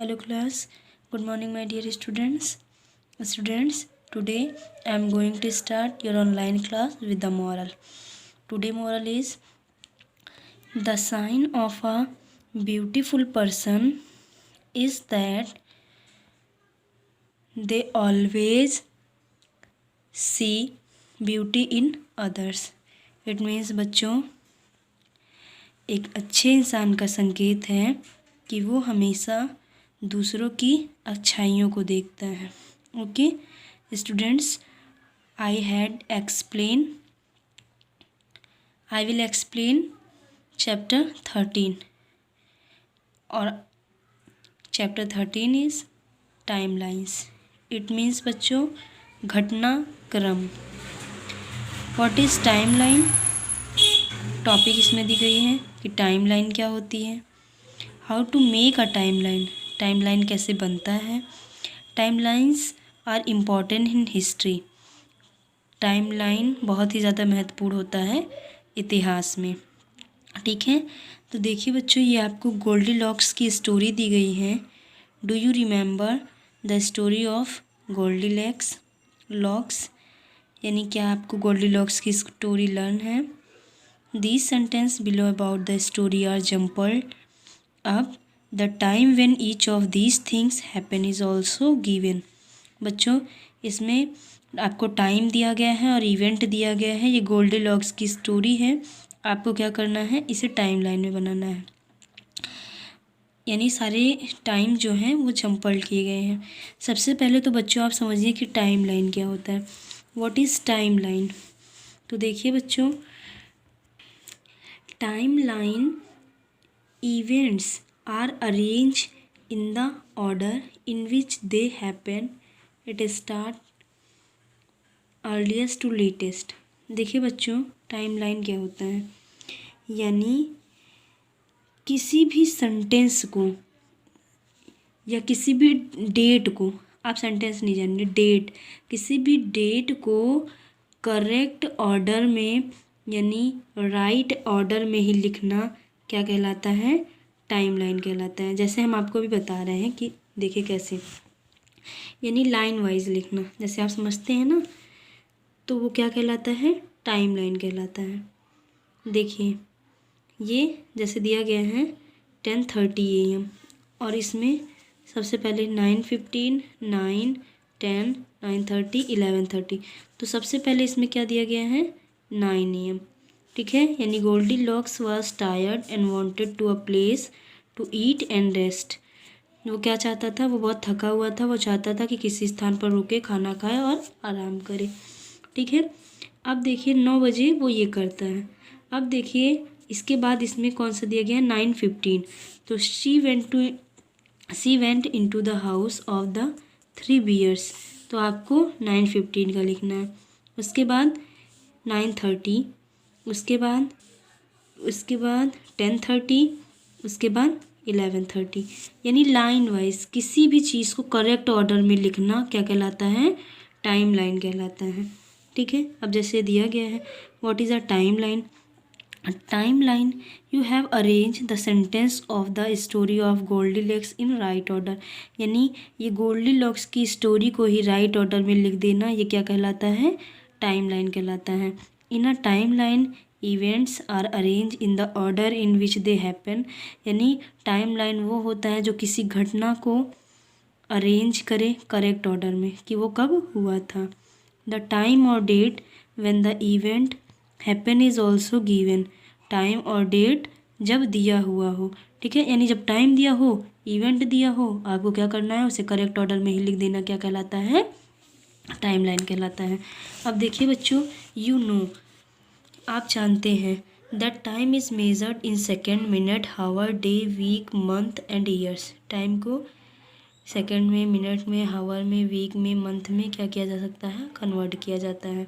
Hello class, good morning my dear students. Today I am going to start your online class with the moral. Today moral is the sign of a beautiful person is that they always see beauty in others. It means बच्चों एक अच्छे इंसान का संकेत है कि वो हमेशा दूसरों की अच्छाइयों को देखता है. Okay students, I will explain chapter 13 और chapter 13 is timelines. It means बच्चों घटनाक्रम. What is timeline? टॉपिक इसमें दी गई है कि टाइमलाइन क्या होती है. How to make a timeline. Timeline कैसे बनता है. Timelines are important in history. Timeline बहुत ही ज़्यादा महत्वपूर्ण होता है इतिहास में. ठीक है, तो देखिए बच्चों, ये आपको गोल्डीलॉक्स की स्टोरी दी गई है. Do you remember the story of Goldilocks? यानी क्या आपको गोल्डीलॉक्स की स्टोरी लर्न है. These sentences below about the story are jumbled up. The time when each of these things happen is also given. बच्चों इसमें आपको टाइम दिया गया है और इवेंट दिया गया है. ये गोल्डीलॉक्स की स्टोरी है. आपको क्या करना है, इसे टाइम लाइन में बनाना है. यानी सारे टाइम जो हैं वो जम्पल किए गए हैं. सबसे पहले तो बच्चों आप समझिए कि टाइम लाइन क्या होता है. What is time line? तो देखिए बच्चों, timeline events are arranged in the order in which they happen. It start earliest to latest. देखिए बच्चों, टाइमलाइन क्या होता है. यानी किसी भी सेंटेंस को या किसी भी डेट को, आप सेंटेंस नहीं जानिए, डेट, किसी भी डेट को करेक्ट ऑर्डर में यानी राइट ऑर्डर में ही लिखना क्या कहलाता है, टाइमलाइन कहलाता है. जैसे हम आपको भी बता रहे हैं कि देखिए कैसे, यानी लाइन वाइज लिखना, जैसे आप समझते हैं ना, तो वो क्या कहलाता है, टाइमलाइन कहलाता है. देखिए ये जैसे दिया गया है 10:30 AM और इसमें सबसे पहले 9:15, 9, 10, 9:30, 11:30. तो सबसे पहले इसमें क्या दिया गया है, 9 AM. ठीक है, यानी Goldilocks was tired and wanted to a place to eat and rest. वो क्या चाहता था, वो बहुत थका हुआ था, वो चाहता था कि किसी स्थान पर रुके, खाना खाए और आराम करे. ठीक है, अब देखिए 9 बजे वो ये करता है. अब देखिए इसके बाद इसमें कौन सा दिया गया है, 9:15. तो she went into the house of the 3 bears. तो आपको 9:15 का लिखना है. उसके बाद 9:30, उसके बाद 10:30, उसके बाद 11:30. यानी लाइन वाइज किसी भी चीज़ को करेक्ट ऑर्डर में लिखना क्या कहलाता है, टाइम लाइन कहलाता है. ठीक है, अब जैसे दिया गया है, what is a time line. Timeline, you have arrange the sentence of the story of Goldilocks in right order. यानी ये गोल्डीलॉक्स की स्टोरी को ही राइट ऑर्डर में लिख देना, ये क्या कहलाता है, टाइमलाइन कहलाता है. In a timeline events are arrange in the order in which they happen. यानी टाइमलाइन वो होता है जो किसी घटना को अरेंज करे करेक्ट ऑर्डर में कि वो कब हुआ था. द टाइम और date when the event happen is also given. Time और डेट जब दिया हुआ हो. ठीक है, यानी जब टाइम दिया हो, इवेंट दिया हो, आपको क्या करना है, उसे करेक्ट ऑर्डर में ही लिख देना, क्या कहलाता है, टाइमलाइन कहलाता है. अब देखिए बच्चों, यू नो, आप जानते हैं, that time is measured in second, minute, hour, day, week, month and years. Time को सेकेंड में, मिनट में, हावर में, वीक में, मंथ में क्या किया जा सकता है, कन्वर्ट किया जाता है.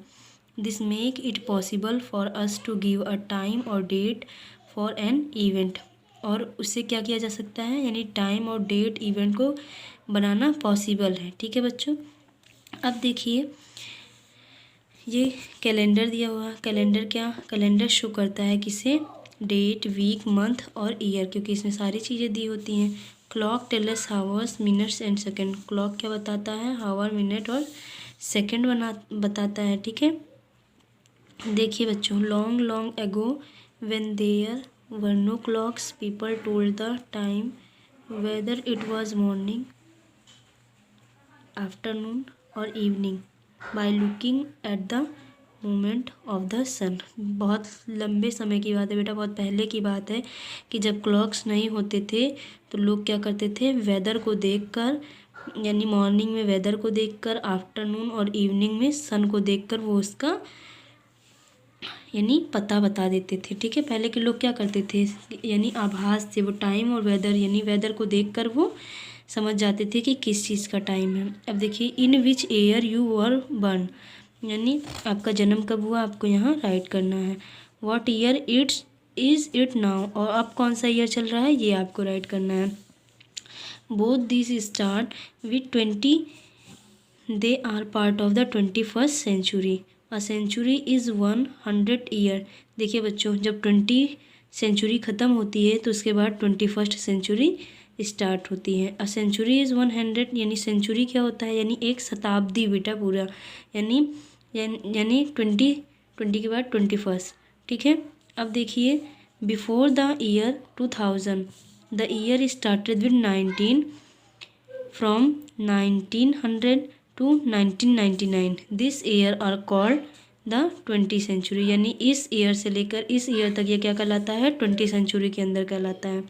This make it possible for us to give a time और डेट फॉर एन इवेंट. और उससे क्या किया जा सकता है, यानी टाइम और डेट इवेंट को बनाना पॉसिबल है. ठीक है बच्चों, अब देखिए ये कैलेंडर दिया हुआ. कैलेंडर शो करता है किसे, डेट, वीक, मंथ और ईयर, क्योंकि इसमें सारी चीज़ें दी होती हैं. Clock tell us hours minutes and second. Clock क्या बताता है, हावर मिनट और सेकंड बताता है, ठीक है। देखिए बच्चों, long long ago when there were no clocks people told the time whether it was morning, afternoon और evening by looking at the movement of the sun. बहुत लंबे समय की बात है बेटा, बहुत पहले की बात है कि जब क्लॉक्स नहीं होते थे तो लोग क्या करते थे, वेदर को देखकर, यानी मॉर्निंग में वेदर को देखकर, आफ्टरनून और इवनिंग में सन को देखकर वो उसका यानी पता बता देते थे, ठीक है। पहले के लोग क्या करते थे, यानी आभास से वो टाइम और वेदर, यानी वेदर को देखकर वो समझ जाते थे कि किस चीज़ का टाइम है। अब देखिए, in which year you were born, यानी आपका जन्म कब हुआ, आपको यहाँ राइट करना है। What year it's is it now, और अब कौन सा ईयर चल रहा है ये आपको राइट करना है। Both this start with 20, they are part of the 21st century. A century is 100 year. देखिए बच्चों, जब 20 सेंचुरी ख़त्म होती है तो उसके बाद 21st सेंचुरी स्टार्ट होती है। अ सेंचुरी इज़ 100, यानी सेंचुरी क्या होता है, यानी एक शताब्दी बेटा पूरा, यानी 20 के बाद 21st, ठीक है। अब देखिए, before the year 2000 the year started with 19, from 1900 to 1999 this year are called the 20 century, यानी इस ईयर से लेकर इस ईयर तक ये क्या कहलाता है, 20 सेंचुरी के अंदर कहलाता है।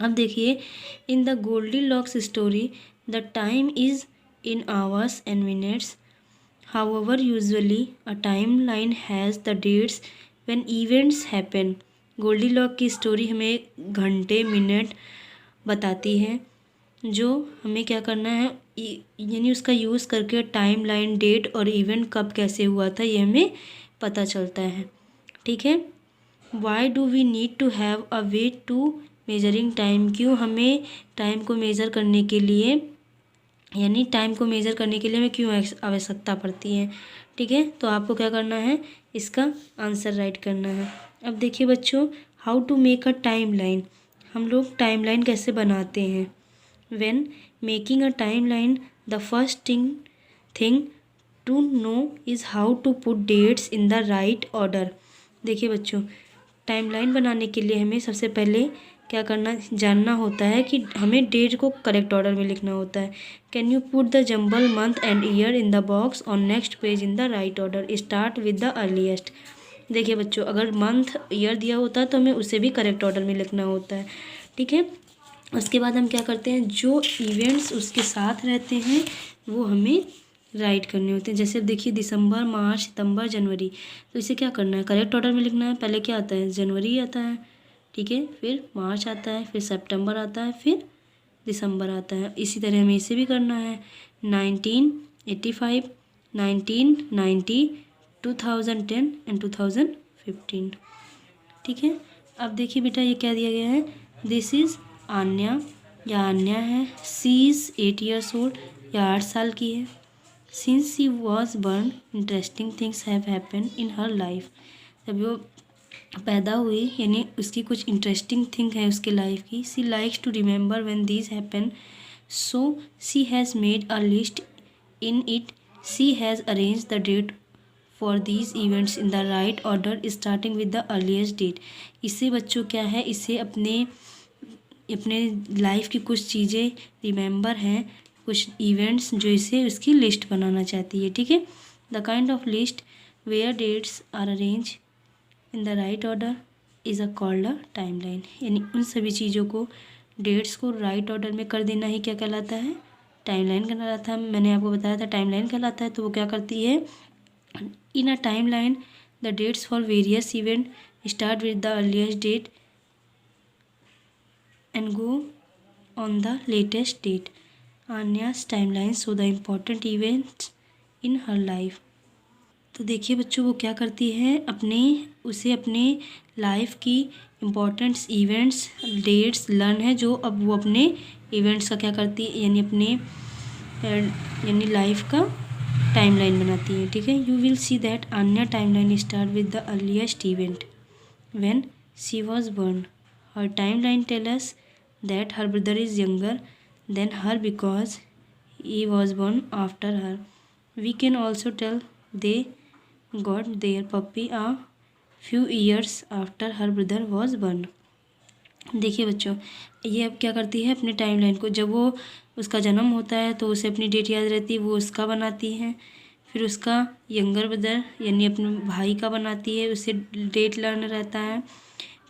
अब देखिए, in the Goldilocks story the time is in hours and minutes, however usually a time line has the dates when events happen. Goldilock की स्टोरी हमें घंटे मिनट बताती है, जो हमें क्या करना है, यानी उसका यूज़ करके टाइम लाइन, डेट और इवेंट कब कैसे हुआ था ये हमें पता चलता है, ठीक है। Why do we need to have a way to measuring time, क्यों हमें टाइम को मेज़र करने के लिए, यानी टाइम को मेज़र करने के लिए हमें क्यों आवश्यकता पड़ती है, ठीक है। तो आपको क्या करना है, इसका आंसर राइट करना है। अब देखिए बच्चों, how to make a time line, हम लोग टाइम लाइन कैसे बनाते हैं। When making a timeline, the first thing to know is how to put dates in the right order। देखिए बच्चों, टाइमलाइन बनाने के लिए हमें सबसे पहले क्या करना, जानना होता है कि हमें डेट को करेक्ट ऑर्डर में लिखना होता है। Can you put the jumble month and year in the box on next page in the right order, start with the earliest. देखिए बच्चों, अगर मंथ ईयर दिया होता है तो हमें उसे भी करेक्ट ऑर्डर में लिखना होता है, ठीक है। उसके बाद हम क्या करते हैं, जो इवेंट्स उसके साथ रहते हैं वो हमें राइट करने होते हैं। जैसे अब देखिए, दिसंबर, मार्च, सितंबर, जनवरी, तो इसे क्या करना है, करेक्ट ऑर्डर में लिखना है। पहले क्या आता है, जनवरी आता है, ठीक है, फिर मार्च आता है, फिर सितंबर आता है, फिर दिसंबर आता है। इसी तरह हमें इसे भी करना है। 1985, 1990, 2010 एंड 2015, ठीक है। अब देखिए बेटा, ये क्या दिया गया है, दिस इज़ आन्या, या आन्या है, सी इज़ 8 years old, या 8 साल की है। Since she was born interesting things have happen in her life, जब वो पैदा हुई यानी उसकी कुछ इंटरेस्टिंग थिंग है उसके लाइफ की। She likes to remember when these happen, so she has made a list, in it she has arrange the date for these events in the right order starting with the earliest date. इससे बच्चों क्या है, इससे अपने life की कुछ चीज़ें remember हैं, कुछ इवेंट्स जो इसे उसकी लिस्ट बनाना चाहती है, ठीक है। The kind of list where dates are arrange in the right order is a called a time line, यानी उन सभी चीज़ों को, डेट्स को राइट ऑर्डर में कर देना ही क्या कहलाता है, टाइम लाइन कहलाता है। मैंने आपको बताया था टाइम लाइन कहलाता है। तो वो क्या करती है, in a time line the dates for various event start with the earliest date and go on the latest date. Anya's timeline show the important events in her life। तो देखिए बच्चों, वो क्या करती है, अपने लाइफ की इम्पोर्टेंट्स इवेंट्स, डेट्स लर्न है जो अब वो अपने इवेंट्स का क्या करती है, यानी लाइफ का टाइमलाइन बनाती है, ठीक है। You will see that Anya timeline start with the earliest event when she was born. Her timeline tell us that her brother is younger than her because he was born after her. We can also tell they got their puppy a few years after her brother was born. देखिए बच्चों, ये अब क्या करती है, अपने timeline को, जब वो उसका जन्म होता है तो उसे अपनी डेट याद रहती है, वो उसका बनाती है। फिर उसका यंगर ब्रदर यानी अपने भाई का बनाती है, उसे डेट लर्न रहता है।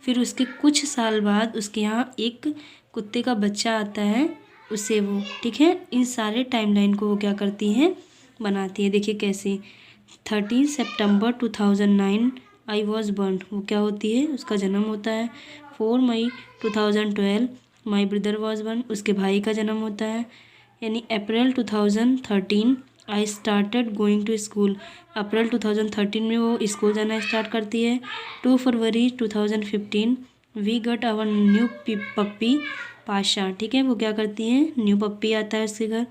फिर उसके कुछ साल बाद उसके यहाँ एक कुत्ते का बच्चा आता है, उसे वो, ठीक है, इन सारे टाइमलाइन को वो क्या करती हैं, बनाती है। देखिए कैसे, 13 सितंबर 2009 आई वॉज बर्न, वो क्या होती है, उसका जन्म होता है। 4 May 2012 my brother was born, उसके भाई का जन्म होता है। यानी April 2013 I started going to school, अप्रैल 2013 में वो स्कूल जाना स्टार्ट करती है। 2 February 2015 we got our new puppy Pasha, ठीक है, वो क्या करती हैं, न्यू पप्पी आता है उसके घर,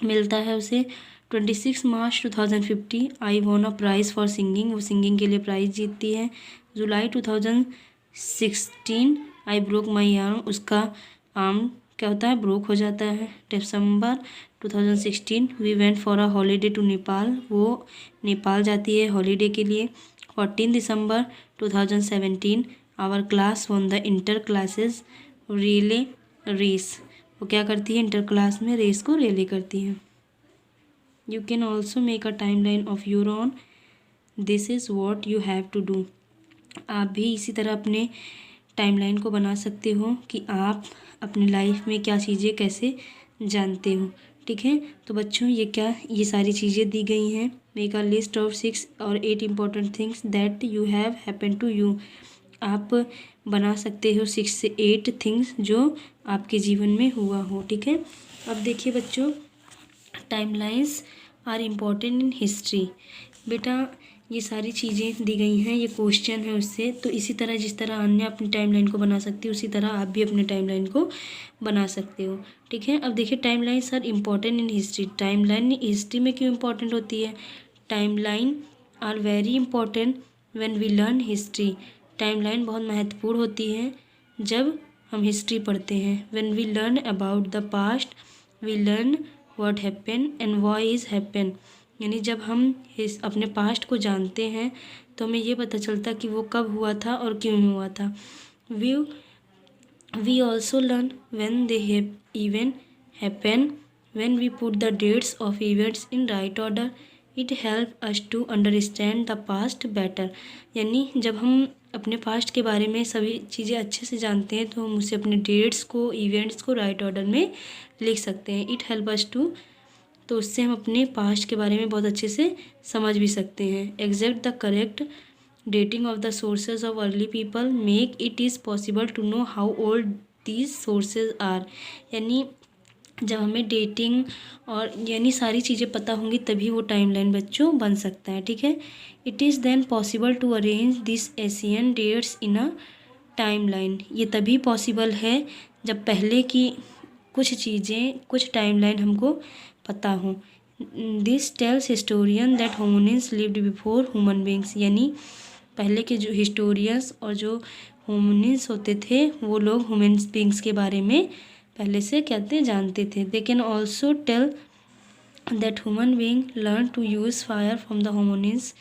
मिलता है उसे। 26 March 2050 I won a prize for singing, वो सिंगिंग के लिए प्राइज़ जीतती है। July 2016 I broke my arm, उसका आर्म क्या होता है, ब्रोक हो जाता है। December 2016 we went for a holiday to Nepal, वो नेपाल जाती है हॉलीडे के लिए। 14 December 2017 our class won the inter classes relay race, वो क्या करती है, इंटर क्लास में रेस को रिले करती है। You can also make a time line of your own, this is what you have to do, आप भी इसी तरह अपने टाइमलाइन को बना सकते हो कि आप अपनी लाइफ में क्या चीज़ें कैसे जानते हो, ठीक है। तो बच्चों ये सारी चीज़ें दी गई हैं। मेक अ लिस्ट ऑफ 6 और 8 important things that you have happen to you, आप बना सकते हो 6 से 8 थिंग्स जो आपके जीवन में हुआ हो, ठीक है। अब देखिए बच्चों, timelines are important in history, बेटा ये सारी चीज़ें दी गई हैं, ये क्वेश्चन है उससे, तो इसी तरह जिस तरह अन्य अपनी टाइमलाइन को बना सकती है उसी तरह आप भी अपने टाइमलाइन को बना सकते हो, ठीक है। अब देखिए, timelines are important in history, timeline history में क्यों इम्पॉर्टेंट होती है। Timeline are very important when we learn history, timeline बहुत महत्वपूर्ण होती है जब हम हिस्ट्री पढ़ते हैं। When we learn about the past we learn what happen and why is happen, यानी जब हम अपने पास्ट को जानते हैं तो हमें ये पता चलता कि वो कब हुआ था और क्यों हुआ था। We also learn when they even happen, when we put the dates of events in right order it help us to understand the past better, यानी जब हम अपने पास्ट के बारे में सभी चीज़ें अच्छे से जानते हैं तो हम उसे अपने डेट्स को, इवेंट्स को राइट ऑर्डर में लिख सकते हैं। इट हेल्प अस टू, तो उससे हम अपने पास्ट के बारे में बहुत अच्छे से समझ भी सकते हैं। Exact the correct dating of the sources of early people make it is possible to know how old these sources are, यानी जब हमें डेटिंग और यानी सारी चीज़ें पता होंगी तभी वो टाइमलाइन बच्चों बन सकता है, ठीक है। It is then possible to arrange this Asian dates in a timeline, ये तभी पॉसिबल है जब पहले की कुछ चीज़ें, कुछ टाइमलाइन हमको पता हो। This tells historian that होमोनिन्स lived before human beings, यानी पहले के जो हिस्टोरियंस और जो होमोनिन्स होते थे वो लोग ह्यूमन बींग्स के बारे में पहले से कहते जानते थे। They can also tell that human being learn to use fire from the hominins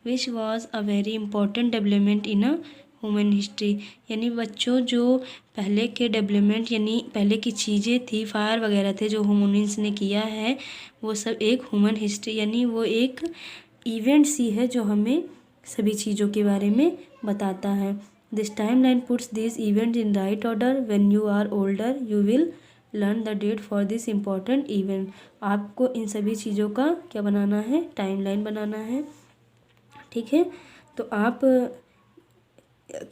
which was a very important development in a human history, यानी बच्चों जो पहले के डेवलपमेंट यानी पहले की चीज़ें थी, फायर वगैरह थे जो होमोनिन्स ने किया है, वो सब एक ह्यूमन हिस्ट्री यानी वो एक इवेंट सी है जो हमें सभी चीज़ों के बारे में बताता है। This timeline puts this event in right order, when you are older you will learn the date for this important event, आपको इन सभी चीज़ों का क्या बनाना है, टाइमलाइन बनाना है, ठीक है। तो आप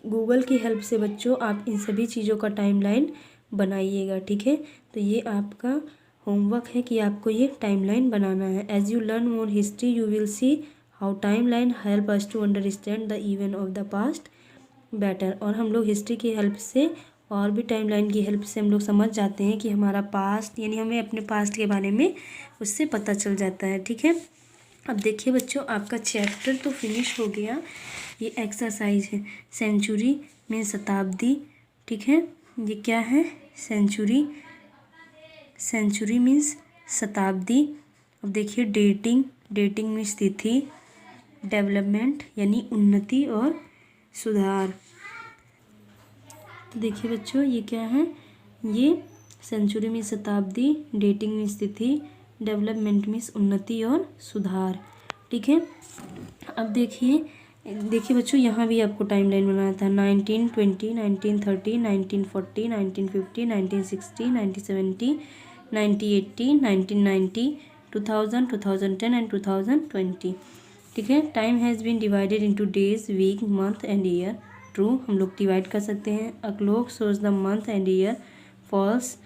गूगल की हेल्प से बच्चों आप इन सभी चीज़ों का टाइमलाइन बनाइएगा, ठीक है। तो ये आपका होमवर्क है कि आपको ये टाइमलाइन बनाना है। As you learn more history you will see how timeline help us to understand the event of the past better, और हम लोग हिस्ट्री की हेल्प से और भी टाइमलाइन की हेल्प से हम लोग समझ जाते हैं कि हमारा पास्ट, यानी हमें अपने पास्ट के बारे में उससे पता चल जाता है, ठीक है। अब देखिए बच्चों, आपका चैप्टर तो फिनिश हो गया, ये एक्सरसाइज है, सेंचुरी में शताब्दी, ठीक है। ये क्या है, सेंचुरी, सेंचुरी मीन्स शताब्दी। अब देखिए डेटिंग, डेटिंग मीन्स तिथि। डेवलपमेंट यानी उन्नति और सुधार। तो देखिए बच्चों ये क्या है, ये सेंचुरी मीन्स शताब्दी, डेटिंग मीन्स तिथि, डेवलपमेंट मीन्स उन्नति और सुधार। ठीक है। अब देखिए, देखिए बच्चों यहाँ भी आपको टाइम लाइन बनाना था। 1920, 1930, 1940, 1950, 1960, 1970, 1980, 1990, 2000, 2010 एंड 2020। ठीक है। Time has been divided into days, week, month and year. True, हम लोग डिवाइड कर सकते हैं। A clock shows the month and year. False,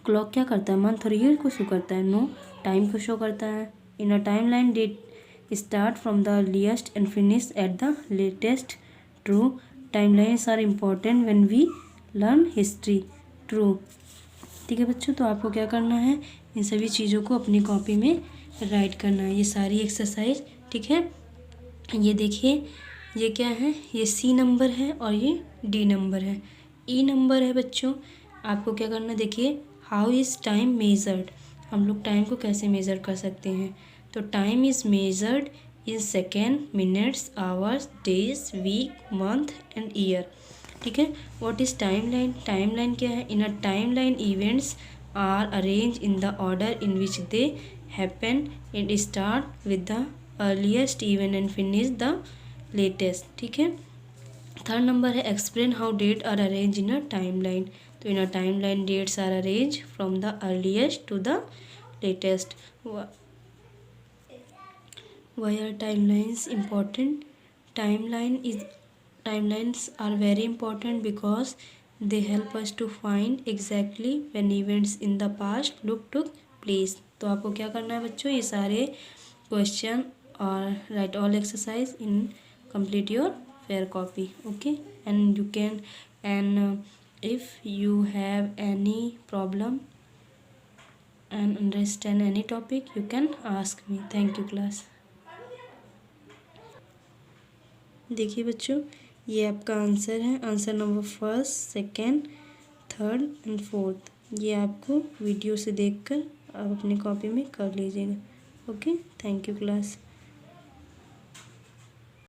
clock क्या करता है, मंथ और ईयर को शो करता है। नो, टाइम को शो करता है। In a time line date start from the earliest and finish at the latest. True, timelines are important when we learn history. True. ठीक है बच्चों, तो आपको क्या करना है, इन सभी चीज़ों को अपनी कॉपी में राइट करना है, ये सारी एक्सरसाइज। ठीक है। ये देखिए, ये क्या है, ये सी नंबर है और ये डी नंबर है। ई नंबर है बच्चों। आपको क्या करना है, देखिए, हाउ इज़ टाइम मेजर्ड। हम लोग टाइम को कैसे मेज़र कर सकते हैं, तो time is measured in second, minutes, hours, days, week, month and year. ठीक है। What is time line, time line क्या है, in a time line events are arrange in the order in which they happen and start with the earliest event and finish the latest. ठीक है। Third number है explain how date are arrange in a time line. तो in a time line dates are arrange from the earliest to the latest. Why are timelines important? Timelines are very important because they help us to find exactly when events in the past took place. तो आपको क्या करना है बच्चों, ये सारे question और right all exercise in complete your fair copy. Okay, and you can, and if you have any problem and understand any topic, you can ask me. Thank you class. देखिए बच्चों, ये आपका आंसर है, answer number first, second, third and fourth. ये आपको video से देखकर आप अपनी कॉपी में कर लीजिएगा. Okay, thank you class.